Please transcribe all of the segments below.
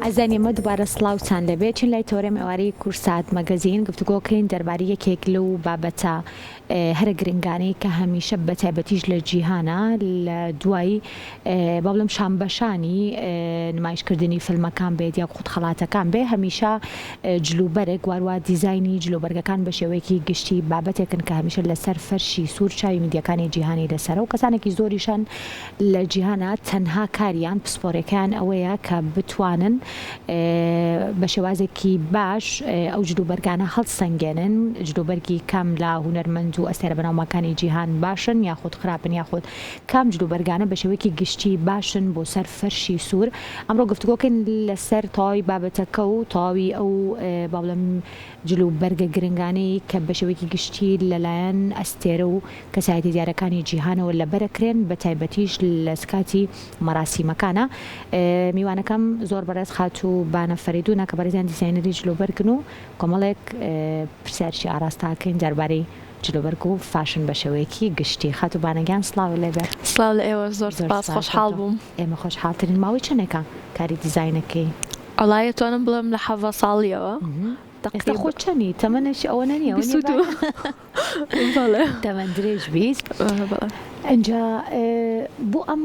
ئازانی ئەمە دووبارە سڵاوتان لەبێت چین لای تۆرەم ئێوارەی کورسات مەگەزین گفتوگۆکەین دەربارەی یەکێک لەو بابەتە هەرە گرنگانەی کە هەمیشە بەتایبەتیش لە جیهانە لە دوای با بڵێم شامبەشانی نمایشکردنی فیلمەکان بێت یا قوتخەڵاتەکان بێ هەمیشە جلوبەرێک وارووا دیزاینی جلوبەرگەکان بە شێوەیەکی گشتی بابەتێکن کە هەمیشە لەسەر فەرشی سوور چاوی میدیەکانی جیهانی لەسەرە و کەسانێکی زۆریشان لە جیهانە تەنها کاریان پسپۆرەکان ئەوەیە کە بتوانن بە شێوازێکی باش ئەو جلوبەرگانە هەڵسەنگێنن جلوبەرگی کام لە هونەرمەند و ئەستێرە بەناومەکانی جیهان باشن یاخود خراپن یاخود کام جلوبەرگانە بە شێوەیەکی گشتی باشن بۆ سەر فەرشی سوور ئەمڕۆ گفتوگۆکەین لەسەر تەواوی بابەتەکە و تەواوی ئەو با بڵێم جلوبەرگە گرنگانەی کە بە شێوەیەکی گشتی لەلایەن ئەستێرە و کەسایەتی دیارەکانی جیهانەوە لەبەرەکرێن بە تایبەتیش لە سکاتی مەراسیمەکانە میوانەکەم زۆر بەڕێز خات و بانە فەریدوونە کە بەڕێزیان دیزاینەری جلوبەرگن و کۆمەڵێک پرسیارشی ئاراستاکەین دەربارەی جلوبەرگ و فاشن بە شێوەیەکی گشتی خات و بانەگیان سڵاو لێبێت. سڵاو لە ئێوە زۆر سپاس خۆشحاڵ بووم. ئێمە خۆشحاڵترین ماوەی چەندێکە کاری دیزاینەکەی؟ ئەڵایە توانم بڵێم لە 7 ساڵیەوە. ئێستا خۆ چەندی تەمەنێکی ئەوە نەنیە تەمەن درێژ بیست ئەنجا بۆ ئەم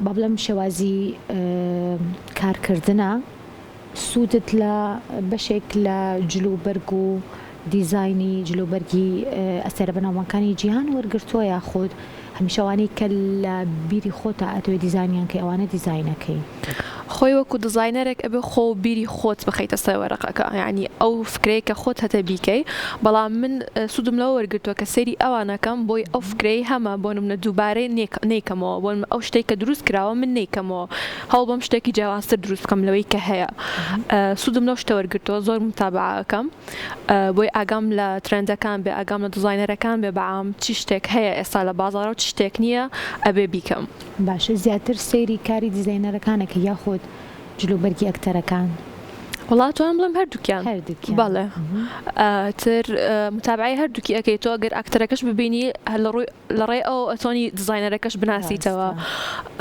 با بڵێم شێوازی کارکردنە سوودت لە بەشێک لە جلوبەرگ و دیزاینی جلوبەرگی ئەستێرە بەناوبانگەکانی جیهان وەرگرتووە یاخود هەمیشەوانەی کە لە بیری خۆتە ئەتوێ دیزاینیان کە ئەوانە دیزاینەکەی خۆی وەکو دیزاینەرێک ئەبێ خۆ بیری خۆت بخەیتە سەر وەرەقەکە یعنی ئەو فکرەیە کە خۆت هەتە بیکەی بەڵام من سوودم لەوە وەرگرتووە کە سەیری ئەوانەکەم بۆی ئەو فکرەی هەمە بۆ نمونە دووبارەی نیکەمەوە بۆ ئەو شتێک کە دروست کراوە من نیکەمەوە هەڵ بەم شتێکی جیاوازتر دروست بکەم لەوەی کە هەیە سوودم لەو شتە وەرگرتووە زۆر متابعەکەم بۆی ئاگام لە ترندەکان بێ ئاگام لە دیزاینەرەکان بێ بەعام چی شتێک هەیە ئێستا لە بازاڕە و چ شتێک نییە ئەبێ بیکەم. باشە زیاتر سەیری کاری دیزاینەرەکانێکە یاخود جلوبەرگی ئەکتەرەکان؟ وڵات توانم بڵێم هەردووکیان بەڵێ تر متابعی هەردووکی ئەەکەی تۆ ئەگەر ئەکتەرەکەش ببینی لە ڕێ ئەو ئەتۆنی دیزاینەرەکەش بناسیتەوە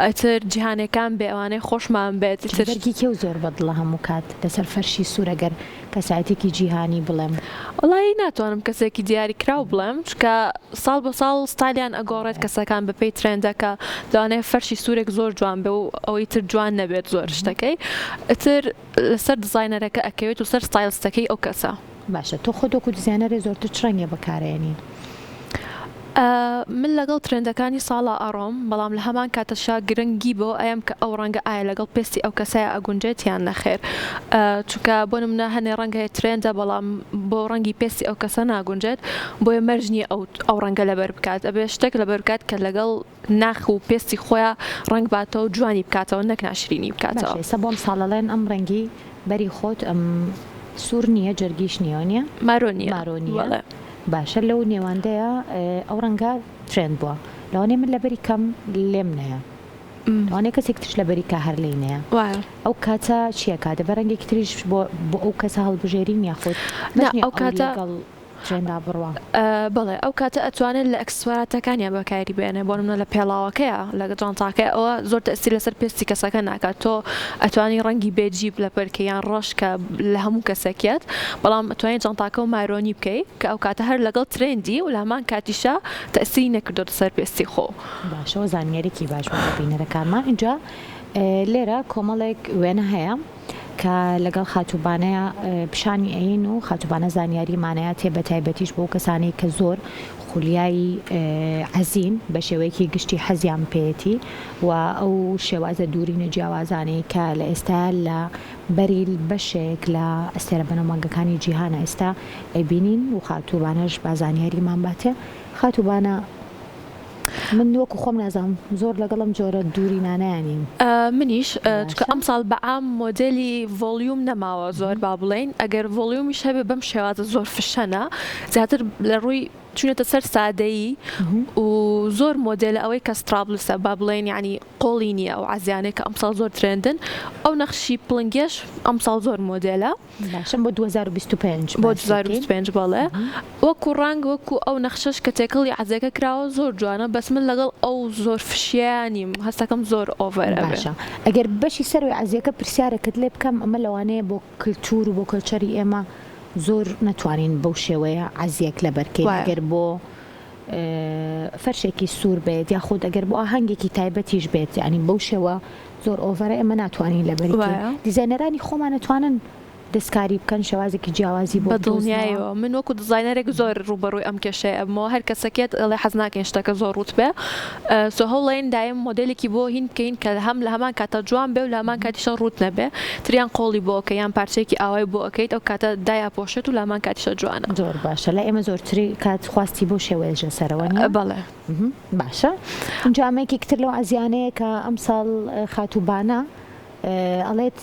ئەتر جیهانەکان بێ ئەوانەی خۆشمان بێت ترگی کێ و زۆر بەدڵە هەموو کات لەسەر فەرشی سوورەگەر کەسایەتێکی جیهانی بڵێم وڵی ناتوانم کەسێکی دیاری کراو بڵێم چکە ساڵ بە ساڵ ستایلیان ئەگۆڕێت کەسەکان بەپێی ترندەکە دەوانێت فەرشی سوورێک زۆر جوان بێ و ئەوەی تر جوان نەبێت زۆر شتەکەی ئەتر لەسەر دیزاینەرەکە ئەکەوێت و سەر ستایلستەکەی ئەو کەسە. باشە تۆ خۆتۆکو دیزاینەرێ زۆرتر چ ڕەنگێ بەکارێنین؟ من لەگەڵ ترندەکانی ساڵا ئەڕۆم بەڵام لە هەمان کاتەشا گرنگی بۆ ئەم کە ئەو ڕەنگە ئایا لەگەڵ پێستی ئەو کەسایە ئەگونجێت یان نەخێر چونکە بۆ نمونە هەنێ ڕەنگە ترێندە بەڵام بۆ ڕەنگی پێستی ئەو کەسە ناگونجێت بۆیە مەرجنی ئەو ڕەنگە لەبەر بکات ئەبێ شتێک لەبەر بکات کە لەگەڵ ناخ و پێستی خۆیان ڕنگ باتەوە و جوانی بکاتەوە نەک ناشرینی بکاتەوە. ئێستا بۆم ساڵەڵێن ئەم ڕەنگی بەری خۆت ئەم سوور نییە جەرگیش نییە نییە مارۆنیە باشە لەو نێواندەیە ئەو ڕەنگە ترند بووە لەوانێ من لەبەری کەم لێم نەیە لەوانێ کەسێک ترش لەبەری کا هەر لێی نەیە ئەو کاتە چییە کاتە بەڕەنگێکی تریش بۆ ئەو کەسە هەڵبژێرین یاخۆت ئەو کاتە ترێندا بڕوە بڵێ ئەو کاتە ئەتوانێت لە ئەکسسواراتەکانیان بەکاری بێنێ بۆ منە لە پێڵاوەکەیە لە جانتاکە ئەوە زۆر تەسیری لەسەر پێستی کەسەکە ناکات تۆ ئەتوانی ڕەنگی بێجیب لە پەرکەیان ڕۆژکە لە هەموو کەسێکیت بەڵام ئەتوانێت جانتاکە و مارۆنی بکەیت کە ئەو کاتە هەر لەگەڵ ترێندی و لە هەمان کاتیشە تەسیری نەکردۆتە سەر پێستی خۆ. باشەوە زانیاریکی باش بینەرەکانمان اینجا لێرە کۆمەڵێک وێنە هەیە کە لەگەڵ خاتوبانەیە پیشانی ئەین و خاتوبانە زانیاریمانەیە تێ بە تایبەتیش بۆ کەسانی کە زۆر خولیایی عەزین بە شێوەیەکی گشتی حەزیان پێێتی و ئەو شێوازە دوورینە جیاوازانەی کە لە ئێستا لە بەریل بەشێک لە ئەستێرە بەنەوەمەنگەکانی جیهانە ئێستا ئەبینین و خاتوبانەش با زانیاریمان باتێ خاتوبانە من وەکو خۆم نازانم زۆر لەگەڵم جۆرە دوورینانەیانیم منیش چکە ئەم ساڵ بەعام مۆدلی ڤۆلیوم نەماوە زۆر با بڵێن ئەگەر ڤۆلیومیش هەبێ بەم شێوازە زۆر فشەنە زیاتر لە ڕووی چونێتە سەر سادەیی و زۆر مۆدێلە ئەوەی کە سترابلسە با بڵێن یعنی قۆڵی نییە ئەو عزیانەی کە ئەمساڵ زۆر ترێندن ئەو نەخشی پڵنگێش ئەمساڵ زۆر مۆدێلە باشم بۆ 2025 بۆ 2025 بەڵێ وەکو ڕنگ وەکو ئەو نەخشەش کە تێکەڵی عزیەکە کراوە زۆر جوانە بەس من لەگەڵ ئەو زۆر فشیانیم هەستەکەم زۆر ئۆڤەرە باشە ئەگەر بەشی سەروی عزیەکە پرسیارەکەت لێ بکەم ئەمە لەوانەیە بۆ کلتور و بۆ کەلچەری ئێمە زۆر نەتوانین بەو شێوەیە عزیەک لە بەرکەی ئەگەر بۆ فەرشێکی سوور بێت یاخود ئەگەر بۆ ئاهەنگێکی تایبەتیش بێت ینی بەو شێوە زۆر ئۆڤەرە ئێمە ناتوانین لە بەرکەی دیزاینەرانی خۆمان نەتوانن دەستکاری بکەن شێوازێکی جیاوازی بۆ دڵنیایەوە من وەکو دیزاینەرێک زۆر ڕوبەڕووی ئەم کێشەیە ئەمەوە هەر کەسەکێت ئەڵێ حەز ناکەین شتەکە زۆر ڕوت بێ سۆ هەوڵێن دایم مۆدلێکی بۆ هین بکەین کە هەم لە هەمان کاتە جوان بێ و لە هەمان کاتیشە ڕوت نەبێ تریان قۆڵی بۆ ئەوکە یان پارچەیەکی ئاوای بۆ ئەەکەیت ئەو کاتە دایا پۆشێت و لە هەمان کاتیشە جوانە زۆر باشە لە ئێمە زۆرتری کات خواستی بۆ شێوەیەژە سەرەوە بەڵێ باشە جامەیەکی کتر لەو ئەزیانەیە کە ئەم ساڵ خاتوبانە ئەڵێت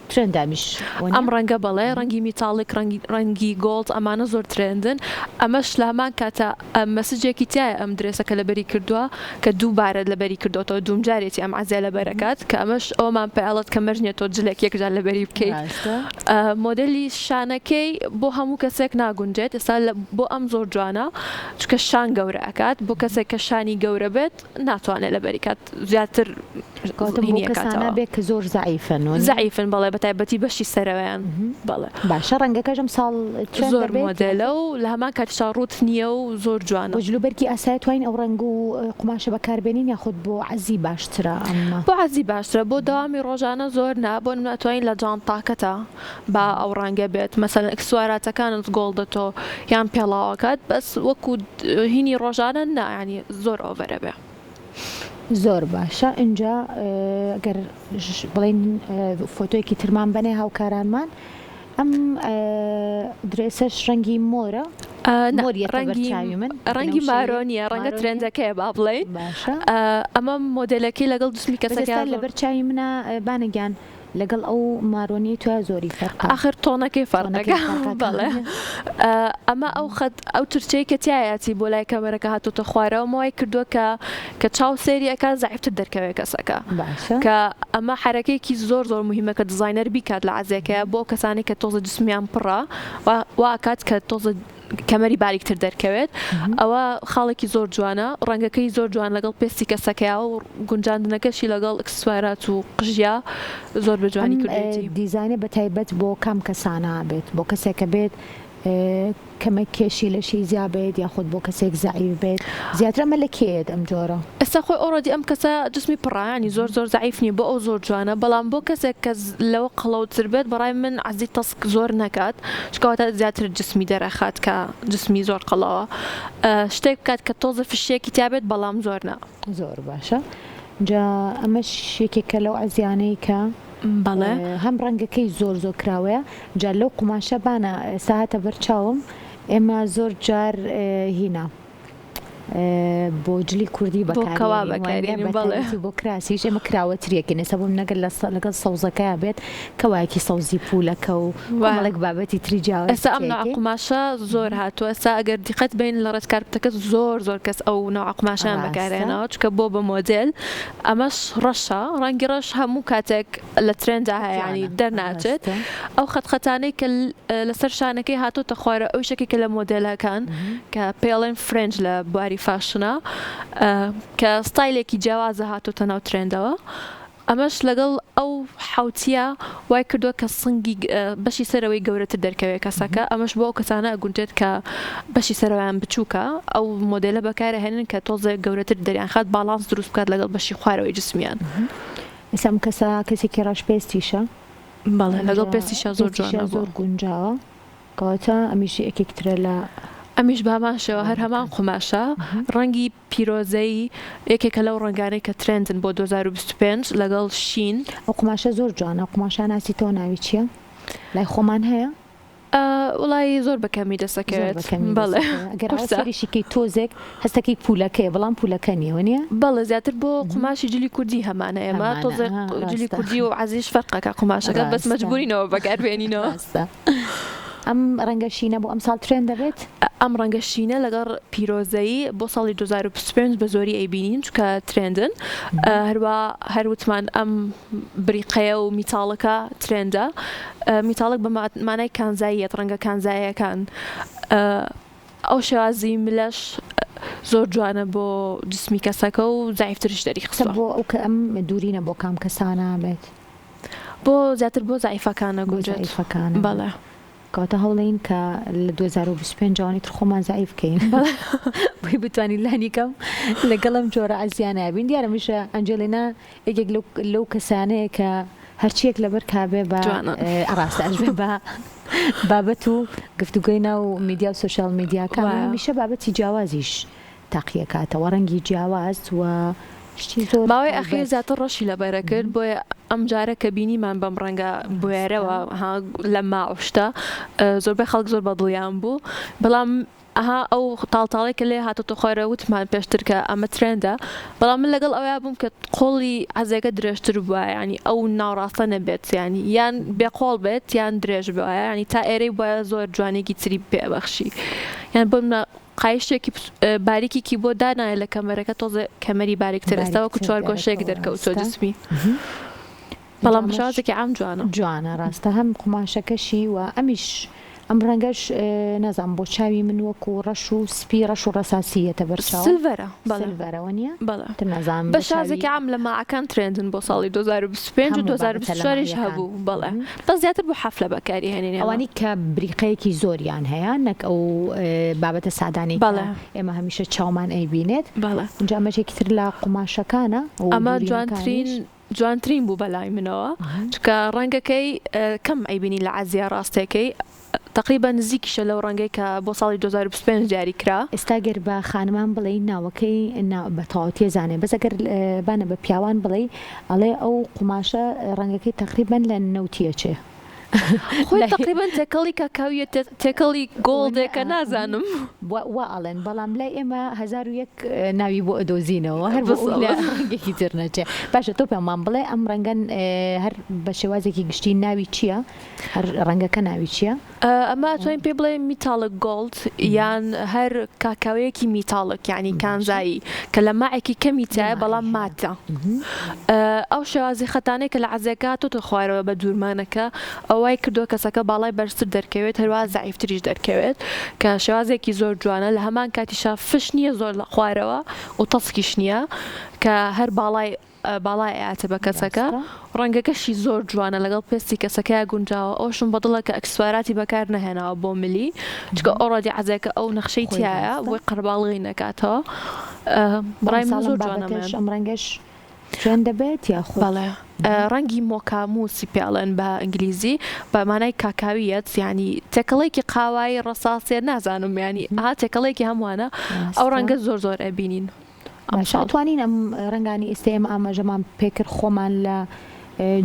ترندامیش ئەم ڕەنگە بەڵێ ڕەنگی میتاڵێک ڕەنگی گۆڵد ئەمانە زۆر ترندن ئەمەش لە هەمان کاتە مەسجێکی تایە ئەم درێسەکە لەبەری کردووە کە دووبارە لەبەری کردوەوە دوم جارێتی ئەم عزیە لە بەرەکات کە ئەمەش ئەومان پێڵەت کە مەژنێتەوە جلێک یەکجار لەبەری بکەیت مۆدلی شانەکەی بۆ هەموو کەسێک ناگونجێت ئێستا بۆ ئەم زۆر جوانە چکە شان گەورە ئەکات بۆ کەسێک کە شانی گەورە بێت ناتوانێت لەبەری کات زیاتر بێت زۆر زعیفن زعیفن بەڵێ بەتایبەتی بەشی سەرەوەیان بەڵێ باشە ڕەنگەکەژم ساڵ زۆر مۆدلە و لە هەمان کاتیشا ڕوت نییە و زۆر جوانە جلوبەرکی ئاسایە توانین ئەو ڕەنگ و قماشە بەکاربێنین یاخود بۆ عەزی باشترە ئەمە بۆ عەزی باشترە بۆ داوامی ڕۆژانە زۆر نا بۆ ناتوانین لە جانتاکەتە با ئەو ڕەنگە بێت مەسەلەن ئەکسسواراتەکانت گۆڵدەتۆ یان پێڵاوەکات بەس وەکو هینی ڕۆژانە نایانی زۆر ئۆڤەرە بێ زۆر باشە اینجا ئەگەر بڵین فۆتۆیەکی ترمان بنێ هاوکارانمان ئەم درێسەش ڕەنگی مۆرە ڕەنگی مارۆنیە ڕەنگە ترێندەکەی با بڵێ ئەمە مۆدلەکەی لەگەڵ دسمی کەسەکە لە بەرچاوی منە بانەگیان لەگەڵ ئەو مارۆنی توە زۆری فەرق آخر تۆنەکەی فەرقەکە بەڵێ ئەمە ئەو ترچەی کە تایەتی بۆ لای کەمەرەکە هاتوتە خوارەوە ماوەی کردووە کە چاو سێریەکە زعیفتر دەرکەوێت کەسەکە کە ئەمە حرەکەیەکی زۆر زۆر مهمە کە دیزاینەر بیکات لە عەزیەکەیە بۆ کەسانی کە تۆزە جسمیان پڕە واکات کە تۆزە کەمەری باریکتر دەرکەوێت ئەوە خاڵێکی زۆر جوانە ڕەنگەکەی زۆر جوان لەگەڵ پێستی کەسەکەیا و گونجاندنەکەشی لەگەڵ ئەکسسوارات و قژیا زۆر بە جوانی کردێتی دیزاینە بەتایبەت بۆ کام کەسانە بێت بۆ کەسێکە بێت کەمە کێشی لە شی زیا بێت یاخود بۆ کەسێک زعیف بێت زیاتر ئەمە لە کێت ئەم جۆرە ئێستا خۆی ئۆڕەدی ئەم کەسە جسمی پڕایانی زۆر زۆر زعیفنی بۆ ئەو زۆر جوانە بەڵام بۆ کەسێک کە لەوە قەڵەوتر بێت بەڕای من عەزی تەسک زۆر نەکات شکەواتە زیاتر جسمی دەرەخات کە جسمی زۆر قەڵەوە شتێک بکات کە تۆزە فشیەکی تیابێت بەڵام زۆر نا زۆر باشە جا ئەمەش یەکێکە لەو ئەزیانەی کە بەڵێ هەم ڕەنگەکەی زۆر زۆر کراوەیە جا لەو قماشە بانە ساهاتە بەرچاوم ئێمە زۆر جار هینا بۆ جلی کوردی بەکارێنین بۆ کراسیش ئێمە کراوەتریەکەین ئێستا بۆم نەگەر لەگەڵ سەوزەکەیا بێت کەوایەکی سەوزی پولەکە و مەڵێک بابەتی تری جیاوە ئێستا ئەم نوع قماشە زۆر هاتووە ئێستا ئەگەر دیقەت بین لە ڕێزکار بتەکەت زۆر کەس ئەو نوع قماشان بەکارێنەوە چکە بۆ بە مۆدێل ئەمەش ڕەشە ڕەنگی ڕەش هەموو کاتێک لە ترێندا هەیە ینی دەرناچێت ئەو خەتخەتانەی کە لەسەر شانەکەی هاتوۆتە خوارە ئەو شتێکی کە لە مۆدێلەکان کە پێڵێن فرنج لە بواری فاشنە کە ستایلێکی جیاوازە هاتوتە ناو ترێندەوە ئەمەش لەگەڵ ئەو حوتیە وای کردووە کە سنگی بەشی سەرەوەی گەورەتر دەرکەوێت کەسەکە ئەمەش بۆ ئەو کەسانە ئەگونجێت کە بەشی سەرەوەیان بچووکە ئەو مۆدلە بەکارە هێنن کە تۆزە گەورەتر دەریان خات باڵانس دروست بکات لەگەڵ بەشی خوارەوەی جسمیان ئێستا کەسێکی ڕاشپێستیشە بەڵێ لەگەڵ پێستیشە زۆر جوانە زۆر گونجاوە کەواتە ئەمیشی یەکێکترە لە ئەمیش باماشەوە هەر هەمان قماشە ڕەنگی پیرۆزەی یەکێکە لەو ڕەنگانەی کە ترێندن بۆ 2025 لەگەڵ شین ئەو قماشە زۆر جوانە قماشە ناسیتەوە ناوی چییە؟ لای خۆمان هەیە؟ وڵی زۆر بەکەمی دەسەکەوێت بەڵێ ئەگەرسەریشیکەی تۆزێک هەستەکەی پولەکەی بەڵام پولەکە نیوە نیە؟ بەڵێ زیاتر بۆ قماشی جلی کوردی هەمانە ئێمە تۆزێک جلی کوردی و عەزیش فەرقەکە قماشەکە بەس مەجبورینەوە بەکاربێنینەوە ئەم ڕەنگەشینە بۆ ئەم ساڵ ترێن دەبێت ئەم ڕەنگەشینە لەگەڵ پیرۆزەیی بۆ ساڵی 2025 بە زۆری ئەیبینین چکە ترێندن هەروە هەروتمان ئەم بریقەیە و میتاڵەکە ترێندە میتاڵک بە مانای کانزاییەت ڕەنگە کانزاییەکان ئەو شێوازی ملەش زۆر جوانە بۆ جسمی کەسەکە و زایفترش دەری خستە بۆ ئەو کە ئەم دوورینە بۆ کام کەسانە بێت بۆ زیاتر بۆ زایفەکانە گونجێت زایفەکانە بەڵێ کەواتە هەوڵین کە لە 2025 جوانی تر خۆمان زایف بکەین بۆی بتوانین لانی کەم لەگەڵم جۆرە ئەزیانە بین دیارە میشە ئەنجێلینا یەکێک لەو کەسانەیە کە هەرچیەک لەبەر کابێ بە ڕاستە ئەژبێ بە بابەت و گفتوگوی ناو میدیا و سوشال میدیاکان هەمیشە بابەتی جیاوازیش تاقیەکاتەوە ڕەنگی جیاواز و شتی زۆر ماوەی ئەخیر زیاتر ڕەشی لەبەرە کرد بۆیە ئەم جارە کە بینیمان بەم ڕەنگە بۆیارەوە لە ماوەشتا زۆربەی خەڵک زۆر بەدڵیان بوو بەڵام ئەها ئەو تاڵتاڵێکە لێ هاتۆتە خوارە وتمان پێشتر کە ئەمە ترێندە بەڵام من لەگەڵ ئەویا بووم کە قۆڵی عەزێکە درێژتر بووە ینی ئەو ناوڕاستە نەبێت ینی یان بێقۆڵ بێت یان درێژ بووە ینی تا ئێرەی بۆیە زۆر جوانێکی تری پێبەخشی یان بۆ قایشتێکی باریکێکی بۆ دانایە لە کەمەرەکە تۆزە کەمەری باریکتر ئێستاوەکو چوارگۆشەیەک دەرکەوتۆ جسمی بەڵام شازێکی ئەم جوانە ڕاستە هەم قماشەکەشی و ئەمیش ئەم ڕەنگەش نەزان بۆ چاوی من وەکو ڕەش و سپی ڕەش و ڕەساسیەتە بەرچاو سلڤەرە سلڤەرەوە نییە بەڵێ نەزان بە شازێکی ئەم لە ماعەکان ترێندن بۆ ساڵی 2025 و 2024 هەبوو بەڵێ بە زیاتر بۆ حەفلە بەکاری هێنین ئەوانی کە بریقەیەکی زۆریان هەیە نەک ئەو بابەتە سادانی ئێمە هەمیشە چاومان ئەیبینێت اینجا ئەمەشێکی تر لە قماشەکانە ئەمە جوانترین بوو بەلای منەوە چکە ڕەنگەکەی کەم ئەیبینی لە عەزیە ڕاستەکەی تقریبا نزیکیشە لەو ڕەنگەی کە بۆ ساڵی 2025 جاری کرا ئێستا گەر بە خانمان بڵێ ناوەکەی بە تەواوەتی زانێ بەس ئەگەر بانە بە پیاوان بڵێ ئەڵێ ئەو قماشە ڕەنگەکەی تقریبا لە نەوتیە چێ خۆی تقریبا تێکەڵی کاکاویە تێکەڵی گۆڵدێکە نازانم وا ئەڵێن بەڵام لای ئێمە 1001 ناوی بۆ ئەدۆزینەوە هەر ڕەنگێکی تر نەچێ باشە تۆ پێمان بڵێ ئەم ڕەنگەن هەر بە شێوازێکی گشتی ناوی چییە هەر ڕەنگەکە ناوی چییە ئەمە توانین پێ بڵێ میتاڵک گۆڵد یان هەر کاکاوەیەکی میتاڵک یعنی کانزایی کە لە ماعێکی کەمی تایە بەڵام ماتە ئەو شێوازی خەتانەی کە لە عەزەکە تۆتە خوارەوە بە دوورمانەکە ئەوەی کردووە کەسەکە باڵای بەرزتر دەرکەوێت هەروە زایفتریش دەرکەوێت کە شێوازێکی زۆر جوانە لە هەمان کاتیشا فش نییە زۆر لە خوارەوە و تەسکیش نییە کە هەر باڵای ئااتە بە کەسەکە ڕەنگەکەشی زۆر جوانە لەگەڵ پێستی کەسەکەی گونجاوە ئەوشم بەدڵە کە ئەکسواراتی بەکار نەهێناوە بۆ ملی چکە ئۆڕەدی عەزەکە ئەو نەخشەی تایە بۆی قەرباڵغی نەکاتەوە بەڕای من زۆر جوانە ئەم ڕەنگەش شوێن دەبێت یاخۆ بەڵێ ڕەنگی مۆکاموسی پێڵێن بە ئینگلیزی بە مانای کاکاویەت ینی تێکەڵێکی قاوایی ڕەساسێ نازانم ینی تێکەڵێکی هەمووانە ئەو ڕەنگە زۆر زۆر ئەبینین توانین ئەم ڕەنگانی ئێستێمە ئاماژەمان پێکرد خۆمان لە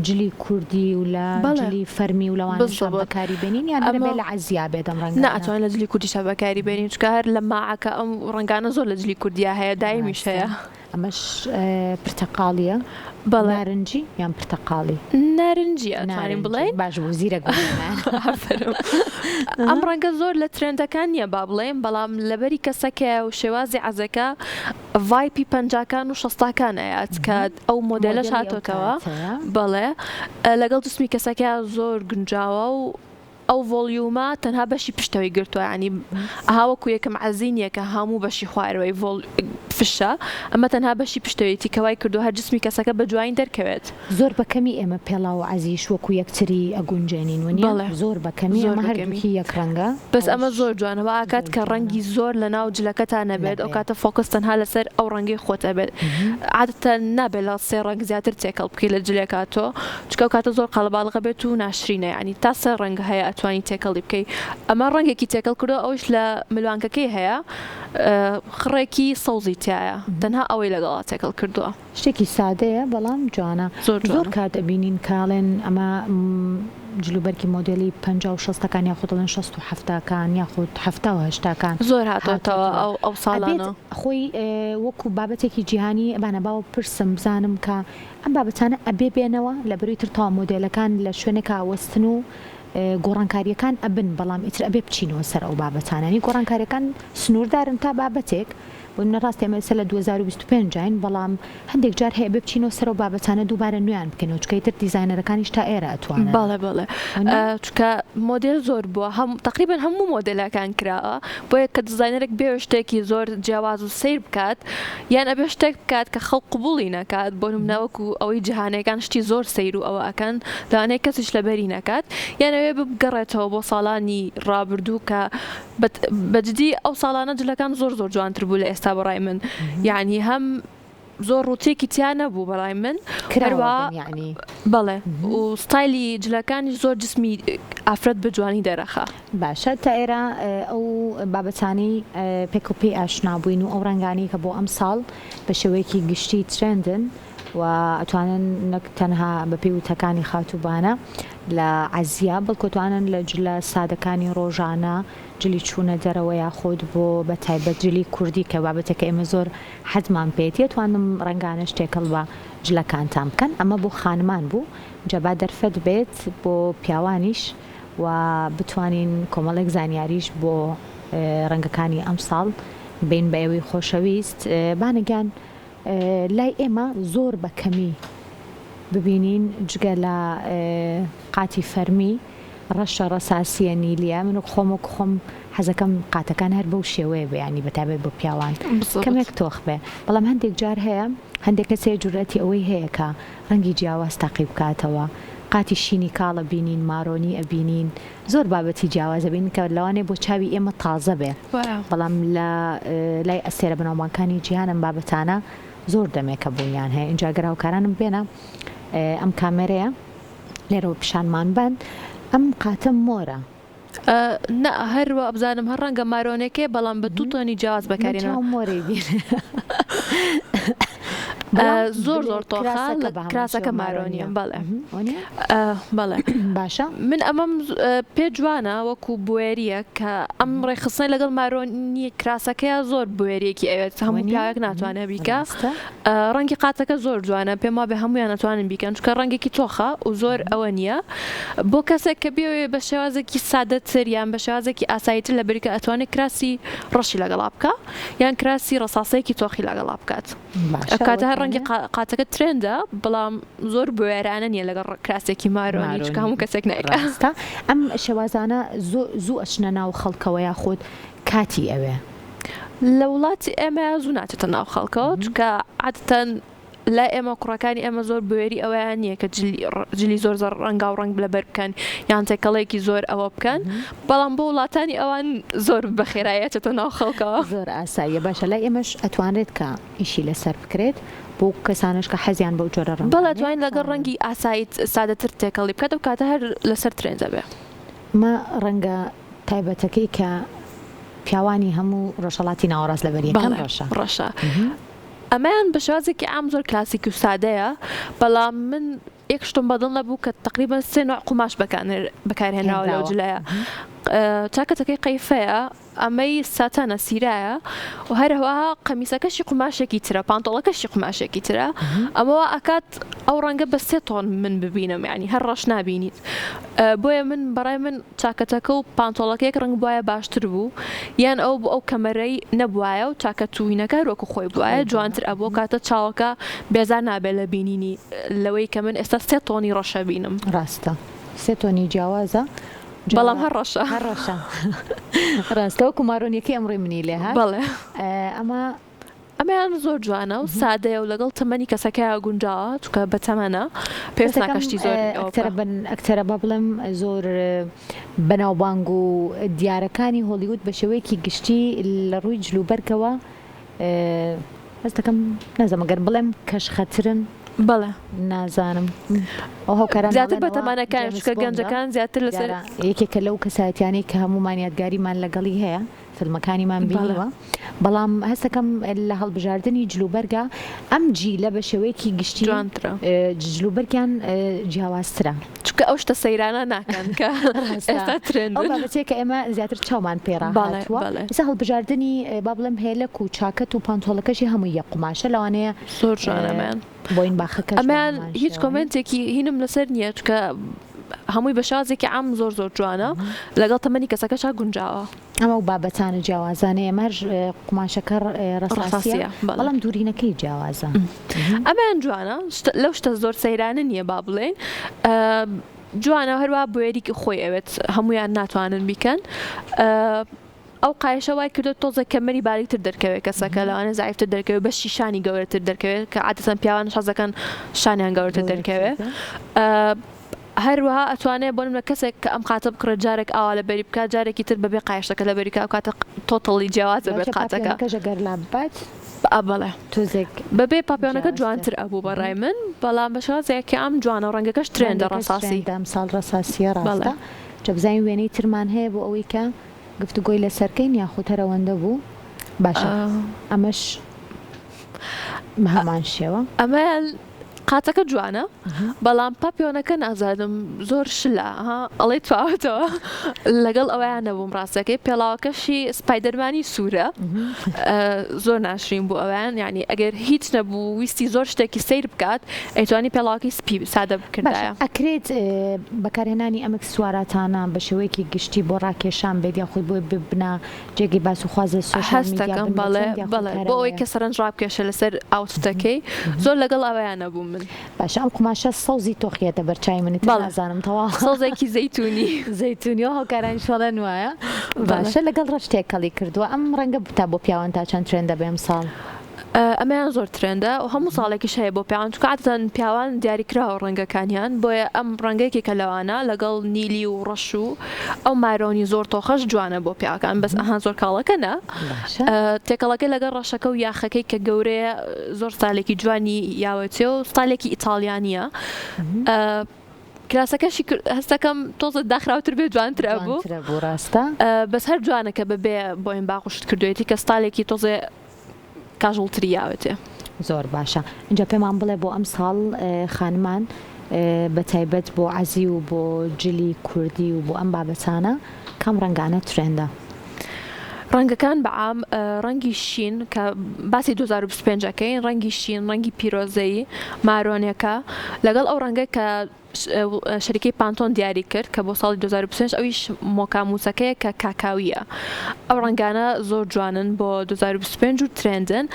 جلی کوردی و لە جلی فەرمی و لەوان بەکاری بێنین یان بێ لە عەزیا بێت ئەم ڕەنگە ناتوانین لە جلی کوردیشە بەکاری بێنین چکە هەر لە ماعەکە ئەم ڕەنگانە زۆر لە جلی کوردیا هەیە دایمیش هەیە ئەمەش پرتەقاڵیە نارنجی یان پرتەقاڵی نارنجی ئەتوانین بڵێن باش بوو زیرە ئەم ڕەنگە زۆر لە ترێندەکان نییە با بڵێن بەڵام لەبەری کەسەکە و شێوازی عەزەکە ڤایپی پەنجاکان و شەستاکان ئەیات کە ئەو مۆدێلەش هاتۆتەوە بەڵێ لەگەڵ جسمی کەسەکە زۆر گونجاوە و ئەو ڤۆلیومە تەنها بەشی پشتەوەی گرتووە ینی ئاوەکو یەکەم عەزینیە کە هەموو بەشی خوارەوەی فشە ئەمە تەنها بەشی پشتەوەیەتی کەوای کردو هەر جسمی کەسەکە بە جوین دەرکەوێت زۆر بەکەمی ئێمە پێڵاو عەزیش وەکو یەکتری ئەگونجێنین وە زۆر بەکەمی ئەمە هەردووکی یەک ڕەنگە بەس ئەمە زۆر جوانەوە ئاکات کە ڕەنگی زۆر لە ناو جلەکەتان نەبێت ئەو کاتە فۆکس تەنها لەسەر ئەو ڕەنگی خۆت ئەبێت عادەتەن نابێت لە سێ ڕەنگ زیاتر تێکەڵ بکەیت لە جلێکاتۆ چکە ئەو کاتە زۆر قەڵەباڵغە بێت و ناشرینە ینی تا سێ ڕەنگ هەیە ئەتوانی تێکەڵی بکەیت ئەمە ڕەنگێکی تێکەڵ کردو ئەوش لە ملوانکەکەی هەیە خڕێکی سەوزی تایە تەنها ئەوەی لەگەڵا تێکەڵ کردووە شتێکی سادەیە بەڵام جوانە زۆر کات دەبینین کاڵێن ئەمە جلوبەرکی مۆدلی 50-60کان یاخود دەڵێن 67کان یاخود 70-80کان زۆر هاتۆتەوە ئەو ساڵانە خۆی وەکو بابەتێکی جیهانی ئەبانە باوە پرسم بزانم کە ئەم بابەتانە ئەبێ بێنەوە لە بەروی تر تاوا مۆدلەکان لە شوێنێکا وەستن و گۆڕانکاریەکان ئەبن بەڵام ئیتر ئەبێ بچینەوە سەر ئەو بابەتانانی گۆڕانکاریەکان سنووردارن تا بابەتێک بۆ نەڕاست ئێمە سە لە 2025 جاین بەڵام هەندێک جار هەیە بێ بچینەوە سەر ئەو بابەتانە دووبارە نوێیان بکەنەوە چکە ئیتر دیزاینەرەکانیش تا ئێرە ئەتوانن. بەڵێ چکە مۆدل زۆر بووە تقریبا هەموو مۆدلەکان کراوە بۆیە کە دیزاینەرێک بێ شتێکی زۆر جیاواز و سیر بکات یان ئەبێ شتێک بکات کە خەڵک قبوڵی نەکات بۆ نمونەوەکو ئەوەی جیهانەکان شتی زۆر سیر و ئەوە ئەکەن لەوانەیە کەسیش لەبەری نەکات یان ئەوێ بگەڕێتەوە بۆ ساڵانی ڕابردوو کە بەجددی ئەو ساڵانە جلەکان زۆر جوانتر بوو لە ئێستا بەڕای من یعنی هەم زۆر ڕوتێکی تیان نەبوو بەڵای من بەڵێ و ستایلی جلەکانی زۆر جسمی ئافرەت بە جوانی دەرەخە. باشە تا ئێرە ئەو بابەتانی پێکوپی ئاشنابووین و ئەو ڕنگانی کە بۆ ئەم ساڵ بە شێوەیەکی گشتی ترندن و ئەتوانن نەک تەنها بەپێی وتەکانی خاتوبانە لە عەزیە بەڵکوتوانن لە جلە سادەکانی ڕۆژانە جلی چوونە دەرەوە یاخۆت بۆ بە تایبەت جلی کوردی کە بابەتەکە ئێمە زۆر حەزمان پێێتی توانم ڕنگانە شتێکەڵ بە جلەکانتان بکەن ئەمە بۆ خانمان بوو جەبا دەرفەت بێت بۆ پیاوانیش و بتوانین کۆمەڵێک زانیاریش بۆ ڕەنگەکانی ئەم ساڵ بین بە ئێوەی خۆشەویست بانەگیان لای ئێمە زۆر بە کەمی ببینین جگە لە قاتی فەرمی ڕەشە ڕەساسیە نیلیە من خۆم حەزەکەم قاتەکان هەر بەو شێوەیە بەیانی بەتابێت بۆ پیاوان کەمێک تۆخ بێ بەڵام هەندێک جار هەیە هەندێک کەسێ جورەتی ئەوەی هەیە کە ڕەنگی جیاواز تاقی بکاتەوە قاتی شینی کاڵە بینین مارۆنی ئەبینین زۆر بابەتی جیاوازە بین کە لەوانێ بۆ چاوی ئێمە تازە بێ بەڵام لە لای ئەستێرە بناوبانکانی جیهانم بابەتانە زۆر دەمێکە بوونیان هەیە اینجا گەراوکارانم بێنە ئەم کامێرەیە لێرەوە پیشانمان بن ئەم قاتم مۆرە نە هەروە ئەبزانم هەر ڕەنگە مارۆنێکێ بەڵام بە دوو تۆنی جیاواز بەکارێنەوە مۆرەی بین زۆر تۆخە لە کراسەکە مارۆنیە بەڵێ باشە من ئەمەم پێ جوانە وەکو بوێریە کە ئەم ڕێخستنی لەگەڵ مارۆنی کراسەکەیە زۆر بوێریەکی ئەوێت هەموو پیاوێک ناتوانێت بیکە ڕەنگی قاتەکە زۆر جوانە پێم وابێ هەمویان ناتوانن بیکەن چکە ڕەنگێکی تۆخە و زۆر ئەوە نییە بۆ کەسێک کە بێ بە شێوازێکی سادەتر یان بە شێوازێکی ئاساییتر لە بەریکە ئەتوانێت کراسی ڕەشی لەگەڵا بکە یان کراسی ڕەساسەیەکی تۆخی لەگەڵا بکات کاتە هەر ڕەنگی قاتەکە ترێندە بەڵام زۆر بوێرانە نیە لەگەڵ کراسێکی مارۆنی چکە هەموو کەسێک نایکە ئەم شێوازانە زوو ئەچنە ناو خەڵکەوە یاخۆت کاتی ئەوێ لە وڵاتی ئێمە زوو ناچێتە ناو خەڵکەوە چکە عادەتەن لا ئێمە کوڕەکانی ئێمە زۆر بوێری ئەوەیان نییە کە جلی زۆر ڕەنگا و ڕنگ لەبەر بکەن یان تێکەڵێکی زۆر ئەوە بکەن بەڵام بۆ وڵاتانی ئەوان زۆر بەخێرایەتێتە ناو خەڵکەوە زۆر ئاساییە باشە لای ئێمەش ئەتوانرێت کە ئیشی لەسەر بکرێت بۆ کەسانش کە حەزیان بەو جۆرە ڕەنگ بەڵێ توانین لەگەڵ ڕەنگی ئاساییت سادەتر تێکەڵی بکات و کاتە هەر لەسەر ترێنجە بێ مە ڕەنگە تایبەتەکەی کە پیاوانی هەموو ڕۆژهەڵاتی ناوەڕاست لەبەریەکان ڕەشە ئەمەیان بە شێوازێکی ئام زۆر کلاسیک و سادەیە بەڵام من یەک شتم بەدڵ نەبوو کە تقریبا 3 نوع قوماش بەکارهێنراوە لەو جلایە چاکەتەکەی قەیفەیە ئەمەی ساتانە سیرایە و هەروەها قەمیسەکەشی قوماشێکی ترە پانتۆڵەکەشی قوماشێکی ترە ئەمەوە ئەکات ئەو ڕەنگە بە 3 تۆن من ببینم یعنی هەر ڕەش نابینیت بۆیە من بەڕای من چاکەتەکە و پانتۆڵەکەیەک ڕنگ بواە باشتر بوو یان ئەو بۆ ئەو کەمەرەی نەبوایە و چاکە توینەکە وەکو خۆی بواە جوانتر ئەبوو کاتە چاوەکە بێزار نابێت لە بینینی لەوەی کە من ئێستا 3 تۆنی ڕەشە بینم ڕاستە 3 تۆنی جیاوازە بەڵام هەر ڕەشە ڕاستەوە کومارۆنیەکەی ئەمڕێ منی لێ هات بەڵێ ئەمە زۆر جوانە و سادەیە و لەگەڵ تەمەنی کەسەکەی گونجاوە چکە بە تەمەنە پێویست ناکەشتی زۆر ئەکتەرە بە بڵێم زۆر بەناوبانگ و دیارەکانی هۆلیوود بە شێوەیەکی گشتی لە ڕووی جلوبەرگەوە هەست دەکەم نازەمەگەر بڵێم کەشخەترن بەڵێ نازانم ئەو هەوکاران زیاتر بە تەمانەکان چکە گەنجەکان زیاتر لەسەر یەکێکە لەو کەسایەتیانەی کە هەمومان یادگاریمان لەگەڵی هەیە فیلمەکانیمان بینەوە بەڵام هەستەکەم لە هەڵبژاردننی جلوبەرگە ئەم جیلە بە شێوەیەکی گشتی جلوبەرگیان جیاوازترە چکە ئەو شتە سەیرانە ناکەن کە ئێستا ترند ئەو بابەتەیە کە ئێمە زیاتر چاومان پێڕاهاتووە ئێستا هەڵبژاردننی با بڵێم هێلک و چاکەت و پانتۆڵەکەشی هەموو یەک قوماشە لەوانەیە زۆر جوانەمان بۆین باخەکە ئەمان هیچ کۆمنتێکی هینم لەسەر نییە چکە هەمووی بە شازێکی عام زۆر جوانە لەگەڵ تەمەنی کەسەکەشا گونجاوە. ئەمە و بابەتانە جیاوازانەیە مەرج قماشەکە ڕەساسیە بەڵام دوورینەکەی جیاوازە. ئەمەیان جوانە لەو شتە زۆر سەیرانە نییە با بڵێن. جوانە هەروە بۆیەریکی خۆی ئەوێت هەمویان ناتوانن بیکەن. ئەو قایشە وای کردو تۆزە کەمەری باریکتر دەرکەوێت کەسەکە لەوانە زایفتر دەرکەوێت بە شیشانی گەورەتر دەرکەوێت کە عادەتەن پیاوان شازەکەن شانیان گەورەتر دەرکەوێت. هەروەها ئەتوانێت بۆ نمونە کەسێک کە ئەم قاتە بکڕێت جارێک ئاوا لە بەری بکات جارێکی تر بەبێ قایشەکە لە بەریکە ئەو کاتە تۆتەڵی جیاوازە بێت قاتەکە گەر لابات بەڵێ تۆزێک بەبێ پاپیۆنەکە جوانتر ئەبوو بەڕای من بەڵام بە شازێکی ئەم جوانە ڕەنگەکەش ترێندە ڕەساسی ساڵ ڕەساسیە ڕاستە جەبزای وێنەی ترمان هەیە بۆ ئەوەی کە گفتوگۆی لەسەرکەین یاخود هەرەوەندە بوو باشە ئەمەش هەمان شێوە ئەمە قاتەکە جوانە بەڵام پاپیۆنەکە نازانم زۆر شلە ئەڵێ تواوەتەوە لەگەڵ ئەوەیان نەبووم ڕاستەکەی پێڵاوەکەشی سپایدەرمانی سوورە زۆر ناشرین بوو ئەویان یعنی ئەگەر هیچ نەبوو ویستی زۆر شتێکی سیر بکات ئەیتوانی پێڵاوەکەی سپی سادە بکردایە. ئەکرێت بەکارهێنانی ئەمە سواراتانە بە شێوەیەکی گشتی بۆ ڕاکێشان بێت یاخود بۆ ببنا جێگەی باسوخوازە سۆشیال میدیا هەستەکەم بەڵێ بۆ ئەوەی کە سەرنج ڕابکێشە لەسەر ئاوتفەکەی زۆر لەگەڵ ئەوەیان نەبوو. باشە ئەم قماشە سەوزی تۆخیێتە بەرچای منی نازانم تەواو سەوزێکی زەیتونی زەیتونی و هەوکارانی شڵەن وایە باشە لەگەڵ ڕەشتێکەڵی کردووە ئەم ڕەنگە بتا بۆ پیاوان تا چەند ترێندە بێم ساڵ ئەمەیان زۆر ترێندە و هەموو ساڵێکیش هەیە بۆ پیاوان چونکە عادەتەن پیاوان دیاریکراوە ڕەنگەکانیان بۆیە ئەم ڕەنگەیەکی کە لەوانە لەگەڵ نیلی و ڕەش و ئەو مارۆنی زۆر تۆخەش جوانە بۆ پیاوەکان بەس ئەها زۆر کاڵەکە نە تێکەڵەکەی لەگەڵ ڕەشەکە و یاخەکەی کە گەورەیە زۆر ستایلێکی جوانی یاوەتێ و ستایلێکی ئیتالیانیە. کراسەکەشی هەستەکەم تۆزە داخراوتر بێ جوانتر بوو ڕاستە بەس هەر جوانەکە بەبێ بۆین باقوشت کردوێتی کە ستایلێکی تۆزێ کاژڵتری یاوێتێ. زۆر باشە اینجا پێمان بڵێ بۆ ئەم ساڵ خانمان بە تایبەت بۆ عەزی و بۆ جلی کوردی و بۆ ئەم بابەتانە کام ڕەنگانە ترێندە؟ ڕەنگەکان بەعام ڕەنگی شین کە باسی 2025ەکەین ڕەنگی شین ڕەنگی پیرۆزەیی مارۆنیەکە لەگەڵ ئەو ڕەنگە کە شەریکەی پانتۆن دیاری کرد کە بۆ ساڵی 2025 ئەویش مۆکاموسەکەیە کە کاکاویە. ئەو ڕەنگانە زۆر جوانن بۆ 2025 و ترێندن.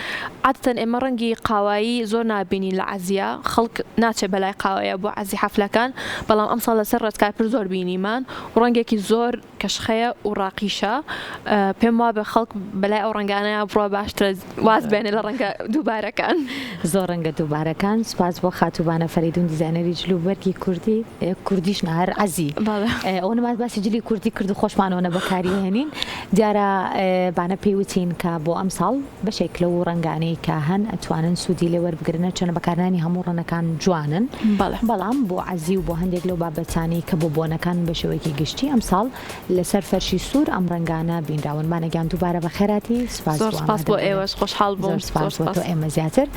عادەتەن ئێمە ڕەنگی قاوایی زۆر نابینین لە عەزیە خەڵک ناچێت بەلای قاوەیە بۆ عەزی حەفلەکان بەڵام ئەم ساڵ لەسەر ڕێزکاپر زۆر بینیمان و ڕەنگێکی زۆر کەشخەیە و ڕاقیشە پێم وا بە خەڵک بەلای ئەو ڕەنگانەیە بڕۆ باشترە واز بێنێ لە ڕەنگە دووبارەکان زۆر ڕەنگە دووبارەکان. سوپاس بۆ خاتوبانە فەریدون دیزاینەری جلوبەرگی کوردیش نهار عەزی ئەو نماز باسی جلی کوردی کرد و خۆشمانەوە بەکاری هێنین دیارە بانە پێیوتین کە بۆ ئەم ساڵ بەشێک لەو ڕەنگانەی کە هەن ئەتوانن سوودی لێ وەربگرنە چەنە بەکارنانی هەموو ڕەنەکان جوانن بەڵام بۆ عەزی و بۆ هەندێک لەو بابەتانی کە بۆ بۆنەکان بە شێوەیەکی گشتی ئەم ساڵ لەسەر فەرشی سوور ئەم ڕەنگانە بینراون. مانەگیان دووبارە بە خێراتی سوپاس بۆ ئێوەش خۆشحاڵ بووم. سپاس بۆ تۆ ئێمە زیاتر.